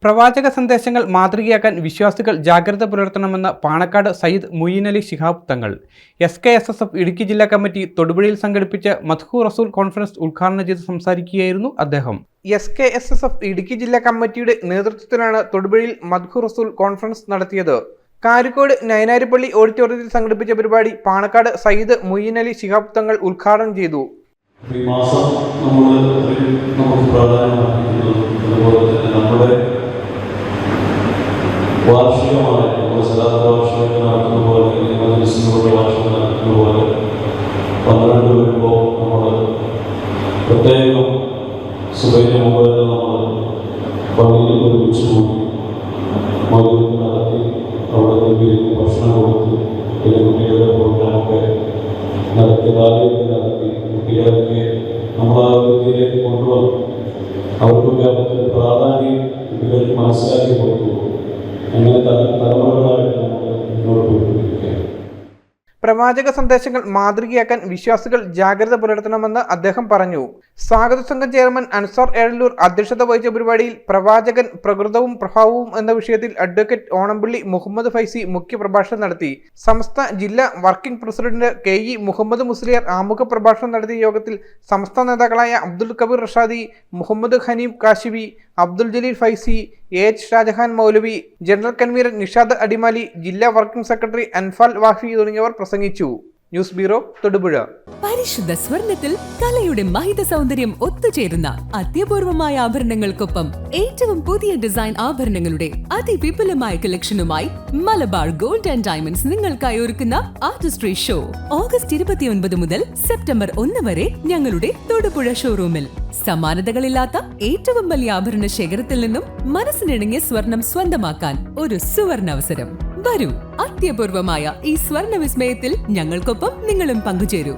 പ്രവാചക സന്ദേശങ്ങൾ മാതൃകയാക്കാൻ വിശ്വാസികൾ ജാഗ്രത പുലർത്തണമെന്ന് പാണക്കാട് സയ്യിദ് മുഈനലി ശിഹാബ് തങ്ങൾ. SKSSF ഇടുക്കി ജില്ലാ കമ്മിറ്റി തൊടുപുഴയിൽ സംഘടിപ്പിച്ച മദ്ഹു റസൂൽ കോൺഫറൻസ് ഉദ്ഘാടനം ചെയ്ത് സംസാരിക്കുകയായിരുന്നു അദ്ദേഹം. SKSSF ഇടുക്കി ജില്ലാ കമ്മിറ്റിയുടെ നേതൃത്വത്തിലാണ് തൊടുപുഴയിൽ മദ്ഹു റസൂൽ കോൺഫറൻസ് നടത്തിയത്. കാരിക്കോട് നയനാരിപ്പള്ളി ഓഡിറ്റോറിയത്തിൽ സംഘടിപ്പിച്ച പരിപാടി പാണക്കാട് സയ്യിദ് മുഈനലി ശിഹാബ് തങ്ങൾ ഉദ്ഘാടനം ചെയ്തു. ഈ മാസം നമുക്ക് പ്രാധാന്യമാക്കിയിട്ടുള്ളത് നമ്മുടെ വാർഷികമായ സലാത്ത് വാർഷികം നടക്കുന്ന പോലെ മജ്‌ലിസിലൂടെ വാർഷികം നടക്കുന്ന പോലെ 12 വരുമ്പോൾ നമ്മൾ പ്രത്യേകം സുബൈന് മുമ്പ് നമ്മൾ പള്ളിയിൽ ഒരുമിച്ച് കൂടി മൗലിക നടത്തി അവിടെ പിരിഞ്ഞ് ഭക്ഷണം കൊടുത്ത് പിന്നെ കുട്ടികളുടെ പ്രോഗ്രാമൊക്കെ നടത്തി റാലിയൊക്കെ നടത്തി കുട്ടികളൊക്കെ നമ്മൾ ആ രീതിയിലേക്ക് കൊണ്ടുവന്നു. അവർക്കൊക്കെ അവർക്ക് പ്രാധാന്യം കുട്ടികൾക്ക് മനസ്സിലാക്കി കൊടുത്തു. അങ്ങനെ തലമുറകളായിട്ട് നമ്മൾ മുന്നോട്ട് പോയിക്കൊണ്ടിരിക്കുകയാണ്. പ്രവാചക സന്ദേശങ്ങൾ മാതൃകയാക്കാൻ വിശ്വാസികൾ ജാഗ്രത പുലർത്തണമെന്ന് അദ്ദേഹം പറഞ്ഞു. സ്വാഗത സംഘം ചെയർമാൻ അൻസാർ ഏഴല്ലൂർ അധ്യക്ഷത വഹിച്ച പരിപാടിയിൽ പ്രവാചകൻ പ്രകൃതവും പ്രഭാവവും എന്ന വിഷയത്തിൽ അഡ്വക്കേറ്റ് ഓണംപള്ളി മുഹമ്മദ് ഫൈസി മുഖ്യപ്രഭാഷണം നടത്തി. സമസ്ത ജില്ലാ working president KE Muhammad Musliyar ആമുഖ പ്രഭാഷണം നടത്തിയ യോഗത്തിൽ സമസ്ത നേതാക്കളായ Abdul Kabir Rashadi, Muhammad Hanif Kashibi, Abdul Jaleel Faizi, AH Shajahan Moulavi, general convener Nishad Adimali, ജില്ലാ വർക്കിംഗ് സെക്രട്ടറി അൻഫാൽ വാഫി തുടങ്ങിയവർ പ്രസംഗിച്ചു. News bureau, Thodupuzha. പരിശുദ്ധ സ്വർണ്ണത്തിൽ കലയുടെ മഹിത സൗന്ദര്യം ഒത്തുചേരുന്ന അത്യപൂർവമായ ആഭരണങ്ങൾക്കൊപ്പം ഏറ്റവും പുതിയ ഡിസൈൻ ആഭരണങ്ങളുടെ അതിവിപുലമായ കളക്ഷനുമായി മലബാർ ഗോൾഡ് ആൻഡ് ഡയമണ്ട്സ് നിങ്ങൾക്കായി ഒരുക്കുന്ന ആർട്ടിസ്ട്രി ഷോ ഓഗസ്റ്റ് 29 മുതൽ സെപ്റ്റംബർ 1 വരെ ഞങ്ങളുടെ തൊടുപുഴ ഷോറൂമിൽ. സമാനതകളില്ലാത്ത ഏറ്റവും വലിയ ആഭരണ ശേഖരത്തിൽ നിന്നും മനസ്സിനിണങ്ങിയ സ്വർണം സ്വന്തമാക്കാൻ ഒരു സുവർണ അവസരം. വരൂ, അത്യപൂർവമായ ഈ സ്വർണ്ണ വിസ്മയത്തിൽ ഞങ്ങൾക്കൊപ്പം നിങ്ങളും പങ്കുചേരൂ.